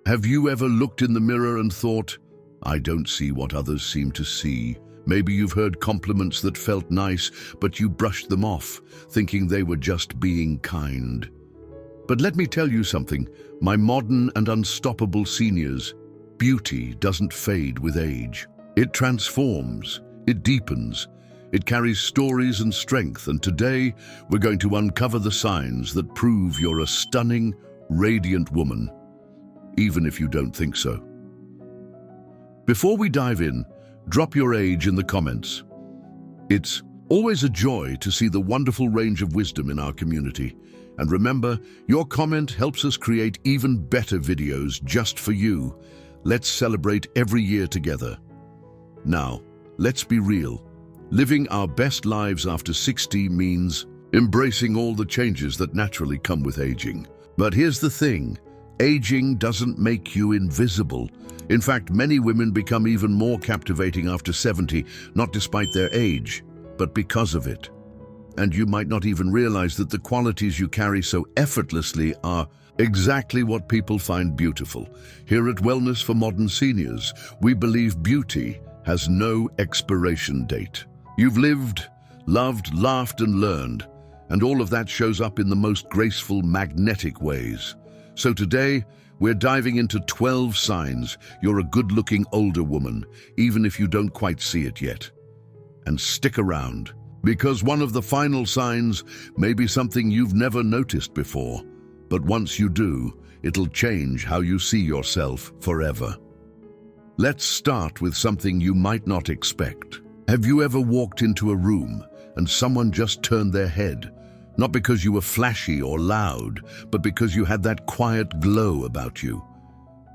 Have you ever looked in the mirror and thought, I don't see what others seem to see? Maybe you've heard compliments that felt nice, but you brushed them off, thinking they were just being kind. But let me tell you something, my modern and unstoppable seniors, beauty doesn't fade with age. It transforms, it deepens, it carries stories and strength, and today we're going to uncover the signs that prove you're a stunning, radiant woman, even if you don't think so. Before we dive in, drop your age in the comments. It's always a joy to see the wonderful range of wisdom in our community. And remember, your comment helps us create even better videos just for you. Let's celebrate every year together. Now, let's be real. Living our best lives after 60 means embracing all the changes that naturally come with aging. But here's the thing, aging doesn't make you invisible. In fact, many women become even more captivating after 70, not despite their age, but because of it. And you might not even realize that the qualities you carry so effortlessly are exactly what people find beautiful. Here at Wellness for Modern Seniors, we believe beauty has no expiration date. You've lived, loved, laughed, and learned, and all of that shows up in the most graceful, magnetic ways. So today, we're diving into 12 signs you're a good-looking older woman, even if you don't quite see it yet. And stick around, because one of the final signs may be something you've never noticed before, but once you do, it'll change how you see yourself forever. Let's start with something you might not expect. Have you ever walked into a room and someone just turned their head? Not because you were flashy or loud, but because you had that quiet glow about you.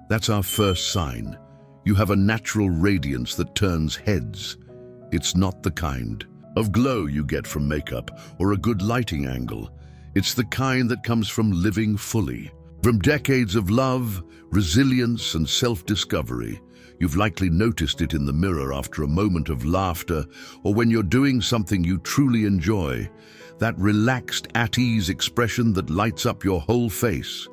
That's our first sign. You have a natural radiance that turns heads. It's not the kind of glow you get from makeup or a good lighting angle. It's the kind that comes from living fully. From decades of love, resilience, and self-discovery, you've likely noticed it in the mirror after a moment of laughter or when you're doing something you truly enjoy. That relaxed, at-ease expression that lights up your whole face.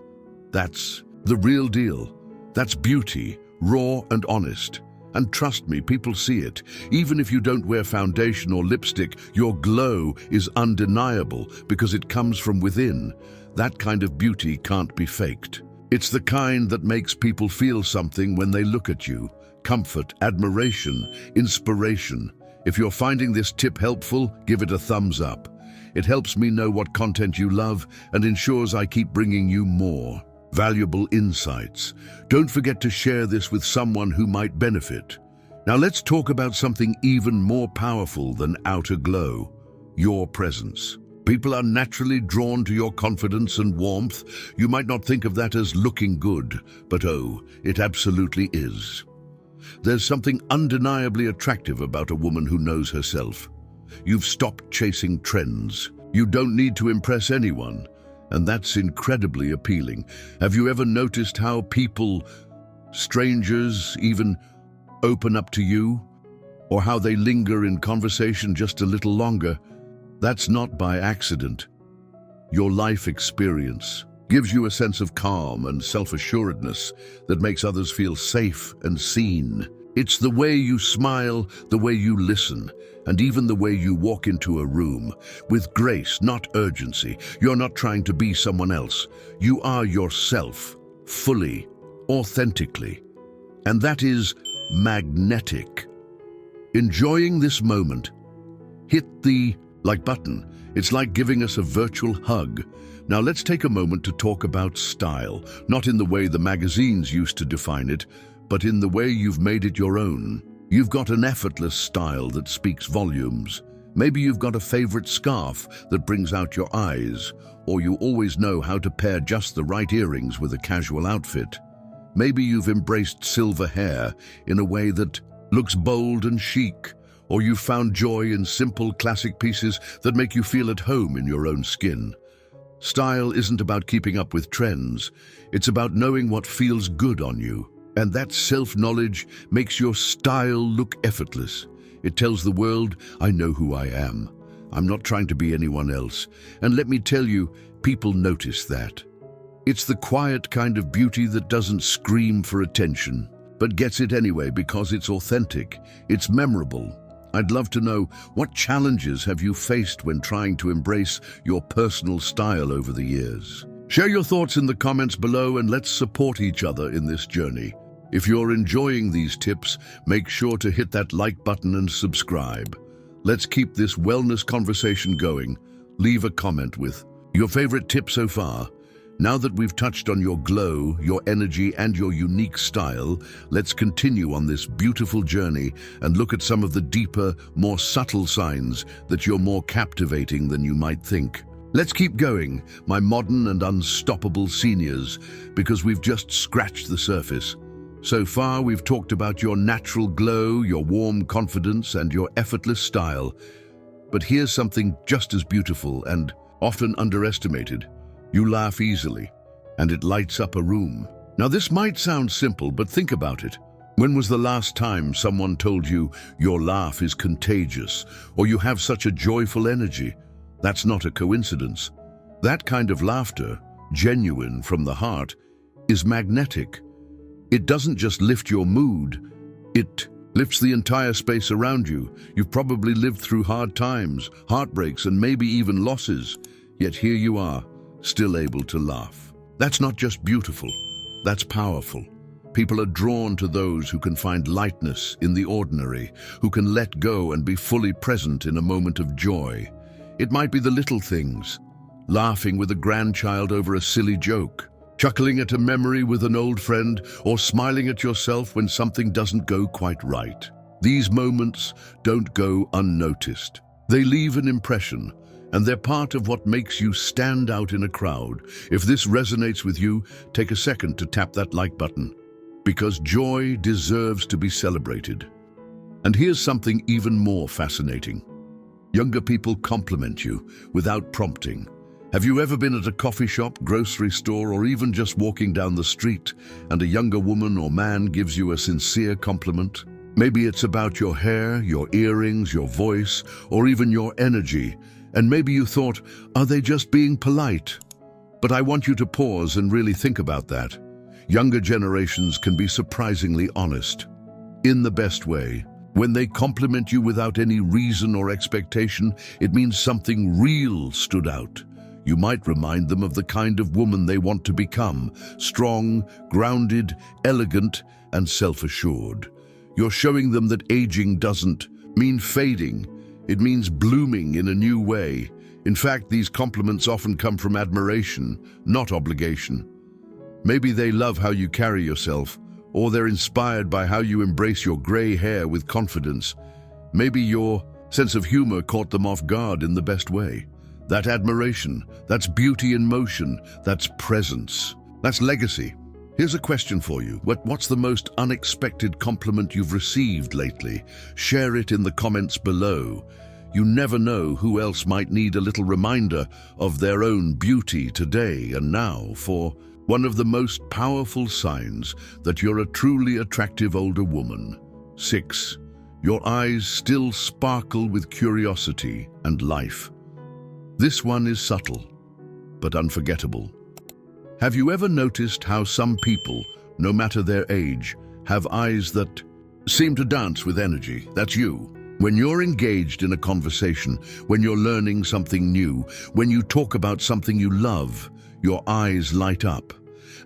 That's the real deal. That's beauty, raw and honest. And trust me, people see it. Even if you don't wear foundation or lipstick, your glow is undeniable because it comes from within. That kind of beauty can't be faked. It's the kind that makes people feel something when they look at you. Comfort, admiration, inspiration. If you're finding this tip helpful, give it a thumbs up. It helps me know what content you love and ensures I keep bringing you more valuable insights. Don't forget to share this with someone who might benefit. Now let's talk about something even more powerful than outer glow, your presence. People are naturally drawn to your confidence and warmth. You might not think of that as looking good, but oh, it absolutely is. There's something undeniably attractive about a woman who knows herself. You've stopped chasing trends. You don't need to impress anyone, and that's incredibly appealing. Have you ever noticed how people, strangers even, open up to you? Or how they linger in conversation just a little longer? That's not by accident. Your life experience gives you a sense of calm and self-assuredness that makes others feel safe and seen. It's the way you smile, the way you listen, and even the way you walk into a room with grace, not urgency. You're not trying to be someone else. You are yourself, fully, authentically. And that is magnetic. Enjoying this moment, hit the like button. It's like giving us a virtual hug. Now let's take a moment to talk about style, not in the way the magazines used to define it, but in the way you've made it your own. You've got an effortless style that speaks volumes. Maybe you've got a favorite scarf that brings out your eyes, or you always know how to pair just the right earrings with a casual outfit. Maybe you've embraced silver hair in a way that looks bold and chic, or you've found joy in simple classic pieces that make you feel at home in your own skin. Style isn't about keeping up with trends. It's about knowing what feels good on you. And that self-knowledge makes your style look effortless. It tells the world, I know who I am. I'm not trying to be anyone else. And let me tell you, people notice that. It's the quiet kind of beauty that doesn't scream for attention, but gets it anyway because it's authentic, it's memorable. I'd love to know, what challenges have you faced when trying to embrace your personal style over the years? Share your thoughts in the comments below and let's support each other in this journey. If you're enjoying these tips, make sure to hit that like button and subscribe. Let's keep this wellness conversation going. Leave a comment with your favorite tip so far. Now that we've touched on your glow, your energy, and your unique style, let's continue on this beautiful journey and look at some of the deeper, more subtle signs that you're more captivating than you might think. Let's keep going, my modern and unstoppable seniors, because we've just scratched the surface. So far, we've talked about your natural glow, your warm confidence, and your effortless style. But here's something just as beautiful and often underestimated. You laugh easily, and it lights up a room. Now, this might sound simple, but think about it. When was the last time someone told you your laugh is contagious, or you have such a joyful energy? That's not a coincidence. That kind of laughter, genuine from the heart, is magnetic. It doesn't just lift your mood, it lifts the entire space around you. You've probably lived through hard times, heartbreaks, and maybe even losses. Yet here you are, still able to laugh. That's not just beautiful, that's powerful. People are drawn to those who can find lightness in the ordinary, who can let go and be fully present in a moment of joy. It might be the little things, laughing with a grandchild over a silly joke, chuckling at a memory with an old friend, or smiling at yourself when something doesn't go quite right. These moments don't go unnoticed. They leave an impression, and they're part of what makes you stand out in a crowd. If this resonates with you, take a second to tap that like button, because joy deserves to be celebrated. And here's something even more fascinating. Younger people compliment you without prompting. Have you ever been at a coffee shop, grocery store, or even just walking down the street, and a younger woman or man gives you a sincere compliment? Maybe it's about your hair, your earrings, your voice, or even your energy. And maybe you thought, are they just being polite? But I want you to pause and really think about that. Younger generations can be surprisingly honest. In the best way. When they compliment you without any reason or expectation, it means something real stood out. You might remind them of the kind of woman they want to become, strong, grounded, elegant, and self-assured. You're showing them that aging doesn't mean fading. It means blooming in a new way. In fact, these compliments often come from admiration, not obligation. Maybe they love how you carry yourself, or they're inspired by how you embrace your gray hair with confidence. Maybe your sense of humor caught them off guard in the best way. That admiration, that's beauty in motion, that's presence, that's legacy. Here's a question for you. What's the most unexpected compliment you've received lately? Share it in the comments below. You never know who else might need a little reminder of their own beauty today. And now for one of the most powerful signs that you're a truly attractive older woman. 6. Your eyes still sparkle with curiosity and life. This one is subtle, but unforgettable. Have you ever noticed how some people, no matter their age, have eyes that seem to dance with energy? That's you. When you're engaged in a conversation, when you're learning something new, when you talk about something you love, your eyes light up.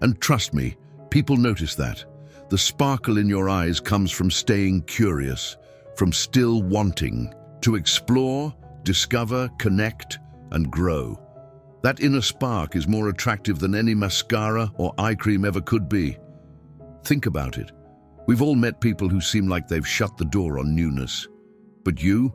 And trust me, people notice that. The sparkle in your eyes comes from staying curious, from still wanting to explore, discover, connect, and grow. That inner spark is more attractive than any mascara or eye cream ever could be. Think about it. We've all met people who seem like they've shut the door on newness. But you're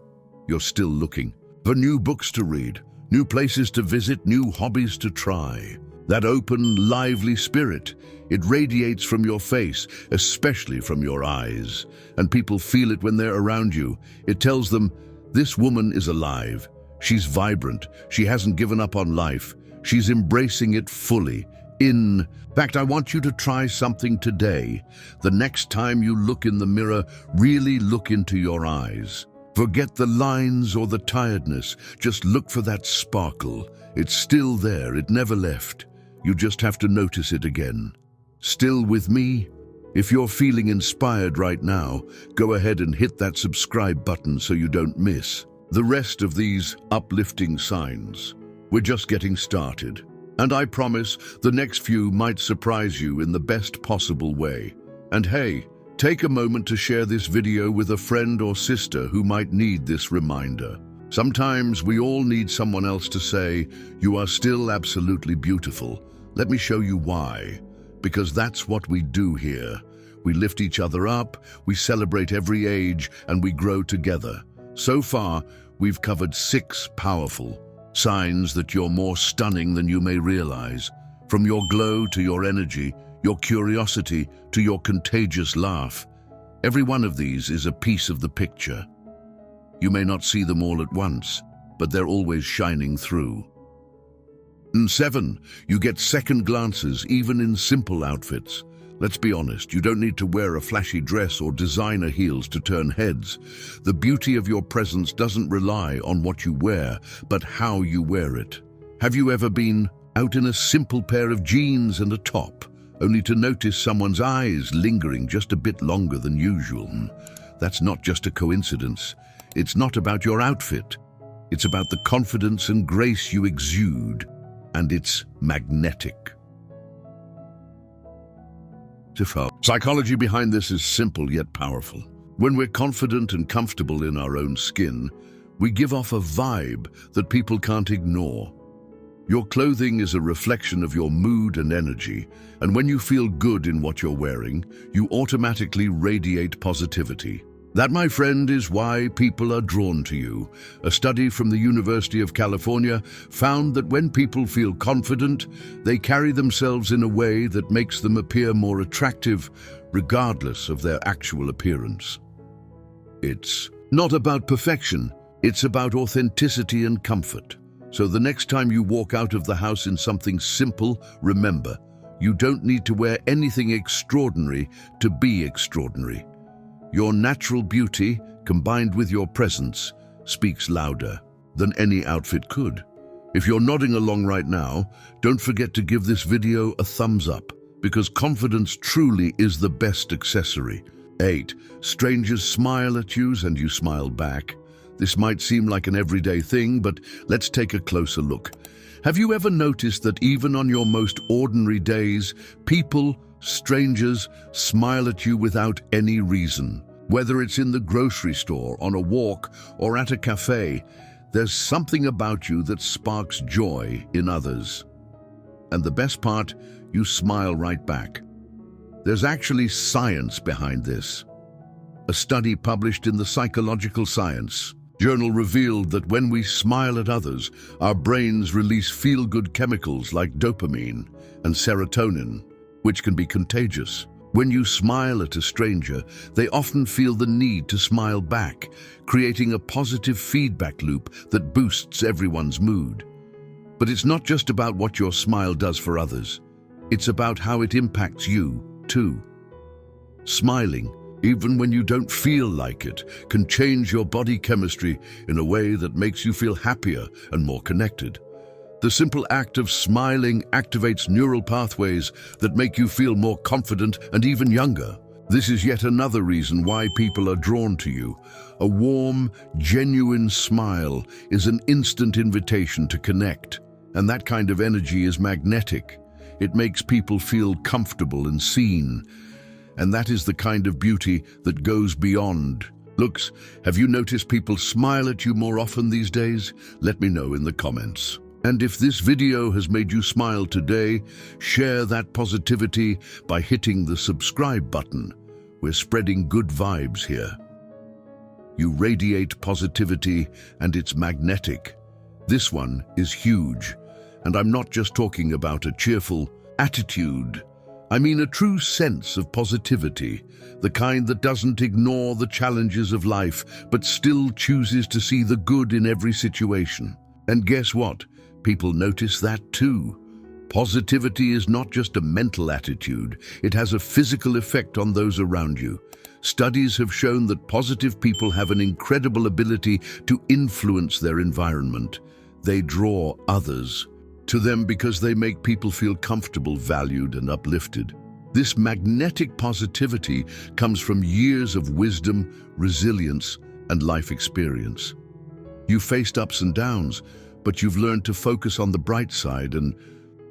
still looking for new books to read, new places to visit, new hobbies to try. That open, lively spirit, it radiates from your face, especially from your eyes. And people feel it when they're around you. It tells them, this woman is alive. She's vibrant. She hasn't given up on life. She's embracing it fully. In fact, I want you to try something today. The next time you look in the mirror, really look into your eyes. Forget the lines or the tiredness. Just look for that sparkle. It's still there. It never left. You just have to notice it again. Still with me? If you're feeling inspired right now, go ahead and hit that subscribe button so you don't miss the rest of these uplifting signs. We're just getting started. And I promise the next few might surprise you in the best possible way. And hey, take a moment to share this video with a friend or sister who might need this reminder. Sometimes we all need someone else to say, "You are still absolutely beautiful. Let me show you why." Because that's what we do here. We lift each other up, we celebrate every age, and we grow together. So far, we've covered 6 powerful signs that you're more stunning than you may realize. From your glow to your energy, your curiosity to your contagious laugh. Every one of these is a piece of the picture. You may not see them all at once, but they're always shining through. And 7, you get second glances even in simple outfits. Let's be honest, you don't need to wear a flashy dress or designer heels to turn heads. The beauty of your presence doesn't rely on what you wear, but how you wear it. Have you ever been out in a simple pair of jeans and a top, only to notice someone's eyes lingering just a bit longer than usual? That's not just a coincidence. It's not about your outfit. It's about the confidence and grace you exude, and it's magnetic. Psychology behind this is simple yet powerful. When we're confident and comfortable in our own skin, we give off a vibe that people can't ignore. Your clothing is a reflection of your mood and energy, and when you feel good in what you're wearing, you automatically radiate positivity. That, my friend, is why people are drawn to you. A study from the University of California found that when people feel confident, they carry themselves in a way that makes them appear more attractive, regardless of their actual appearance. It's not about perfection, it's about authenticity and comfort. So the next time you walk out of the house in something simple, remember, you don't need to wear anything extraordinary to be extraordinary. Your natural beauty, combined with your presence, speaks louder than any outfit could. If you're nodding along right now, don't forget to give this video a thumbs up, because confidence truly is the best accessory. 8. Strangers smile at you and you smile back. This might seem like an everyday thing, but let's take a closer look. Have you ever noticed that even on your most ordinary days, people, strangers, smile at you without any reason? Whether it's in the grocery store, on a walk, or at a cafe, there's something about you that sparks joy in others. And the best part, you smile right back. There's actually science behind this. A study published in the Psychological Science journal revealed that when we smile at others, our brains release feel-good chemicals like dopamine and serotonin, which can be contagious. When you smile at a stranger, they often feel the need to smile back, creating a positive feedback loop that boosts everyone's mood. But it's not just about what your smile does for others. It's about how it impacts you, too. Smiling, even when you don't feel like it, can change your body chemistry in a way that makes you feel happier and more connected. The simple act of smiling activates neural pathways that make you feel more confident and even younger. This is yet another reason why people are drawn to you. A warm, genuine smile is an instant invitation to connect, and that kind of energy is magnetic. It makes people feel comfortable and seen, and that is the kind of beauty that goes beyond looks. Have you noticed people smile at you more often these days? Let me know in the comments. And if this video has made you smile today, share that positivity by hitting the subscribe button. We're spreading good vibes here. You radiate positivity and it's magnetic. This one is huge. And I'm not just talking about a cheerful attitude. I mean a true sense of positivity, the kind that doesn't ignore the challenges of life, but still chooses to see the good in every situation. And guess what? People notice that too. Positivity is not just a mental attitude, it has a physical effect on those around you. Studies have shown that positive people have an incredible ability to influence their environment. They draw others. to them because they make people feel comfortable, valued, and uplifted. This magnetic positivity comes from years of wisdom, resilience, and life experience. You've faced ups and downs, but you've learned to focus on the bright side, and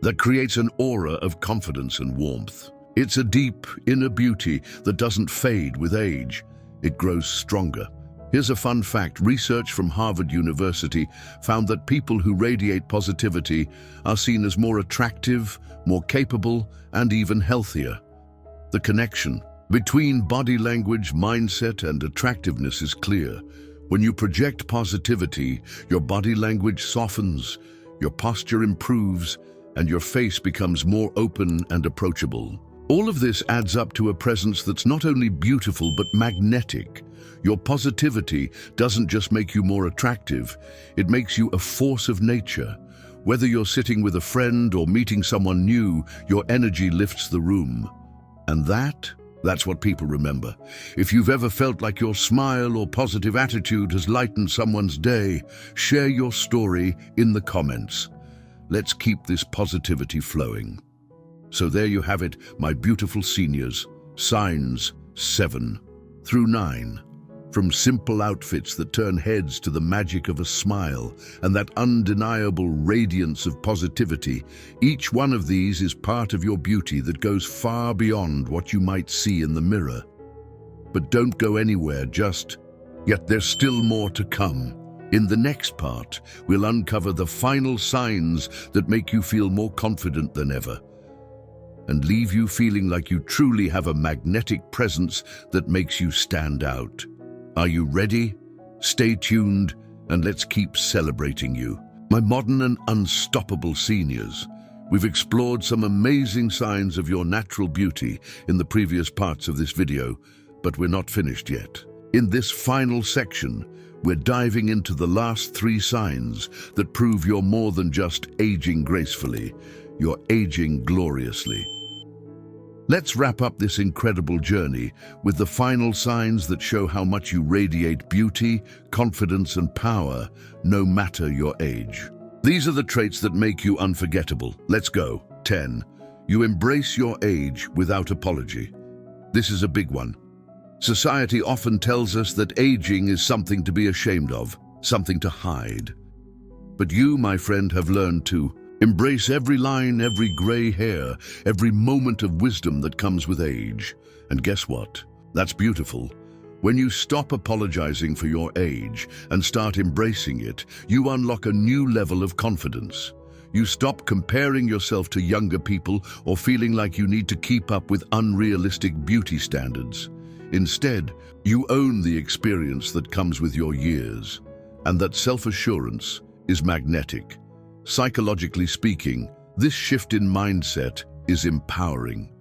that creates an aura of confidence and warmth. It's a deep inner beauty that doesn't fade with age. It grows stronger. Here's a fun fact. Research from Harvard University found that people who radiate positivity are seen as more attractive, more capable, and even healthier. The connection between body language, mindset, and attractiveness is clear. When you project positivity, your body language softens, your posture improves, and your face becomes more open and approachable. All of this adds up to a presence that's not only beautiful but magnetic. Your positivity doesn't just make you more attractive, it makes you a force of nature. Whether you're sitting with a friend or meeting someone new, your energy lifts the room. And that's what people remember. If you've ever felt like your smile or positive attitude has lightened someone's day, share your story in the comments. Let's keep this positivity flowing. So there you have it, my beautiful seniors. Signs 7 through 9. From simple outfits that turn heads to the magic of a smile and that undeniable radiance of positivity, each one of these is part of your beauty that goes far beyond what you might see in the mirror. But don't go anywhere yet there's still more to come. In the next part, we'll uncover the final signs that make you feel more confident than ever and leave you feeling like you truly have a magnetic presence that makes you stand out. Are you ready? Stay tuned and let's keep celebrating you. My modern and unstoppable seniors, we've explored some amazing signs of your natural beauty in the previous parts of this video, but we're not finished yet. In this final section, we're diving into the last 3 signs that prove you're more than just aging gracefully, you're aging gloriously. Let's wrap up this incredible journey with the final signs that show how much you radiate beauty, confidence, and power, no matter your age. These are the traits that make you unforgettable. Let's go. 10. You embrace your age without apology. This is a big one. Society often tells us that aging is something to be ashamed of, something to hide. But you, my friend, have learned to embrace every line, every gray hair, every moment of wisdom that comes with age. And guess what? That's beautiful. When you stop apologizing for your age and start embracing it, you unlock a new level of confidence. You stop comparing yourself to younger people or feeling like you need to keep up with unrealistic beauty standards. Instead, you own the experience that comes with your years, and that self-assurance is magnetic. Psychologically speaking, this shift in mindset is empowering.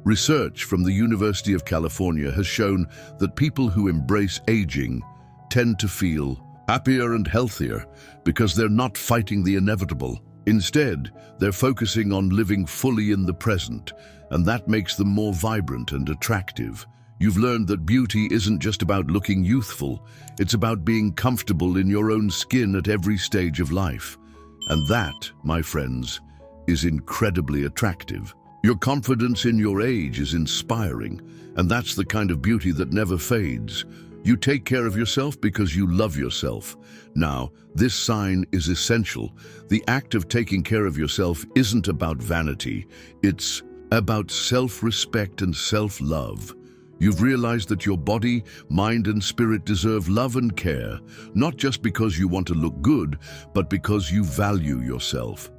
Research from the University of California has shown that people who embrace aging tend to feel happier and healthier because they're not fighting the inevitable. Instead, they're focusing on living fully in the present, and that makes them more vibrant and attractive. You've learned that beauty isn't just about looking youthful, it's about being comfortable in your own skin at every stage of life. And that, my friends, is incredibly attractive. Your confidence in your age is inspiring, and that's the kind of beauty that never fades. You take care of yourself because you love yourself. Now, this sign is essential. The act of taking care of yourself isn't about vanity. It's about self-respect and self-love. You've realized that your body, mind, and spirit deserve love and care, not just because you want to look good, but because you value yourself.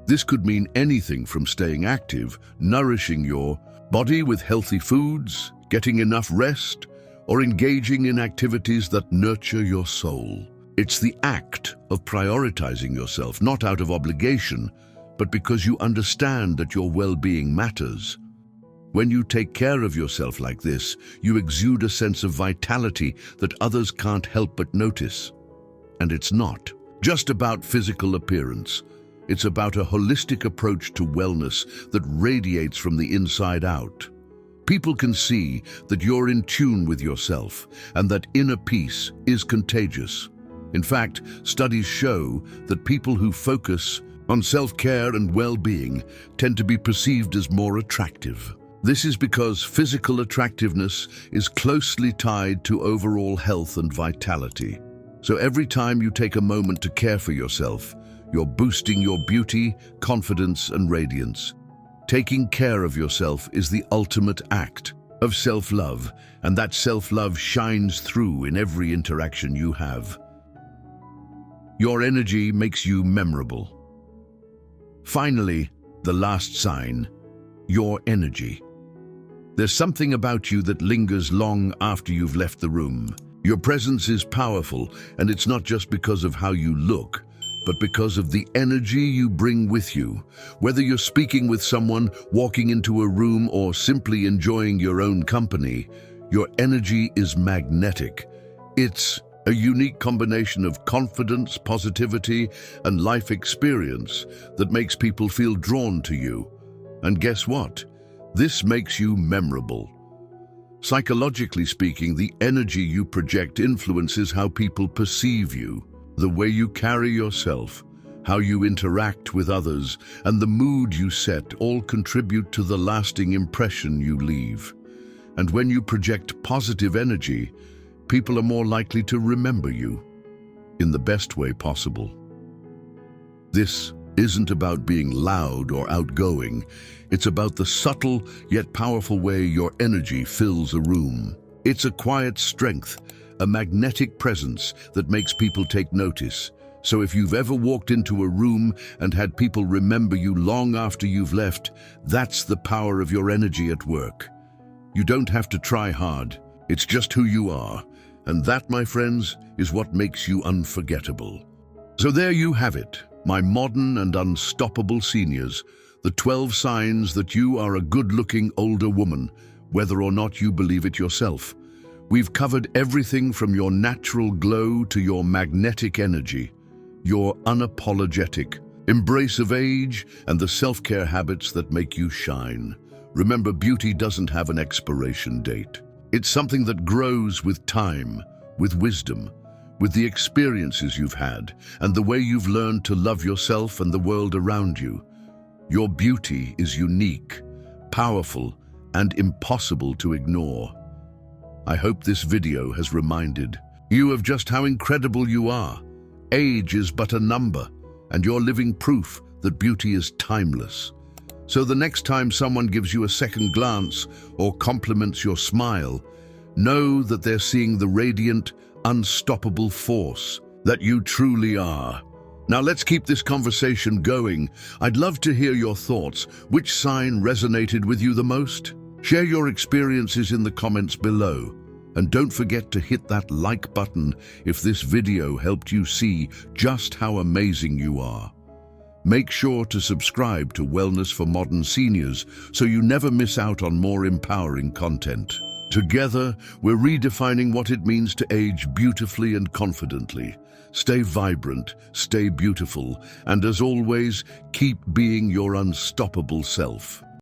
This could mean anything from staying active, nourishing your body with healthy foods, getting enough rest, or engaging in activities that nurture your soul. It's the act of prioritizing yourself, not out of obligation, but because you understand that your well-being matters. When you take care of yourself like this, you exude a sense of vitality that others can't help but notice. And it's not just about physical appearance. It's about a holistic approach to wellness that radiates from the inside out. People can see that you're in tune with yourself and that inner peace is contagious. In fact, studies show that people who focus on self-care and well-being tend to be perceived as more attractive. This is because physical attractiveness is closely tied to overall health and vitality. So every time you take a moment to care for yourself, you're boosting your beauty, confidence, and radiance. Taking care of yourself is the ultimate act of self-love, and that self-love shines through in every interaction you have. Your energy makes you memorable. Finally, the last sign, your energy. There's something about you that lingers long after you've left the room. Your presence is powerful, and it's not just because of how you look, but because of the energy you bring with you. Whether you're speaking with someone, walking into a room, or simply enjoying your own company, your energy is magnetic. It's a unique combination of confidence, positivity, and life experience that makes people feel drawn to you. And guess what? This makes you memorable. Psychologically speaking, the energy you project influences how people perceive you. The way you carry yourself, how you interact with others, and the mood you set all contribute to the lasting impression you leave. And when you project positive energy, people are more likely to remember you in the best way possible. This isn't about being loud or outgoing. It's about the subtle yet powerful way your energy fills a room. It's a quiet strength, a magnetic presence that makes people take notice. So if you've ever walked into a room and had people remember you long after you've left, that's the power of your energy at work. You don't have to try hard. It's just who you are. And that, my friends, is what makes you unforgettable. So there you have it, my modern and unstoppable seniors, the 12 signs that you are a good-looking older woman, whether or not you believe it yourself. We've covered everything from your natural glow to your magnetic energy, your unapologetic embrace of age, and the self-care habits that make you shine. Remember, beauty doesn't have an expiration date. It's something that grows with time, with wisdom, with the experiences you've had, and the way you've learned to love yourself and the world around you. Your beauty is unique, powerful, and impossible to ignore. I hope this video has reminded you of just how incredible you are. Age is but a number, and you're living proof that beauty is timeless. So the next time someone gives you a second glance or compliments your smile, know that they're seeing the radiant, unstoppable force that you truly are. Now let's keep this conversation going. I'd love to hear your thoughts. Which sign resonated with you the most? Share your experiences in the comments below. And don't forget to hit that like button if this video helped you see just how amazing you are. Make sure to subscribe to Wellness for Modern Seniors so you never miss out on more empowering content. Together, we're redefining what it means to age beautifully and confidently. Stay vibrant, stay beautiful, and as always, keep being your unstoppable self.